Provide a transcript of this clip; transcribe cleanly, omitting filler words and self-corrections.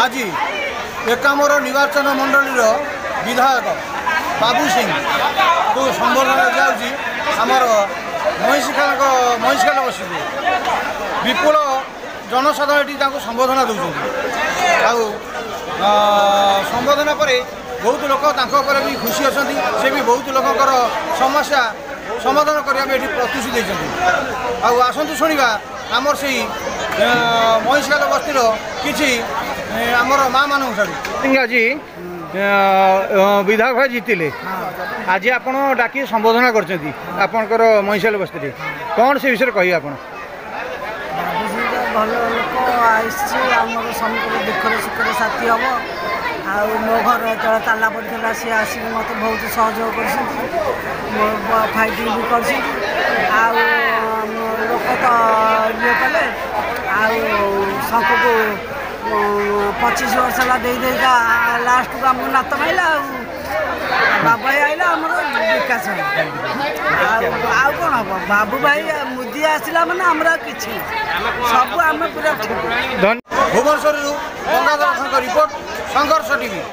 आज एकामर निर्वाचन मंडल विधायक बाबू सिंह को संबर्धना दिखाई आमर महिषखाल बसी विपुल जनसाधारण ये संबर्धना दूसरी संबर्धना पर बहुत लोग भी खुशी अच्छा से भी बहुत लोकर समस्या समाधान करने ये प्रतिश्रुति देते आसतु शुणा आमर से महिषखाल बस्तीर किसी आमर माँ मान छाड़ी आज विधायक भाई जीतिले आज आप डाक संबोधना कर महिषखाल बस्ती कौन से विषय कह आप भल लोक आमर समूह दुखर सुखर साथी हम आ मो घर जो ताला पड़ा सी आसिक मत बहुत सहयोग कर फाइटिंग भी कर लोक तो ये कले आंक को 25 वर्ष है देका लास्ट को आमको नात माइला बाबा आइला आम विकास कौन हम बाबू भाई मुदी आसला मैंने आम कि सब आम पूरा भुवनेश्वर गंगाधर रिपोर्ट संघर्ष टीवी।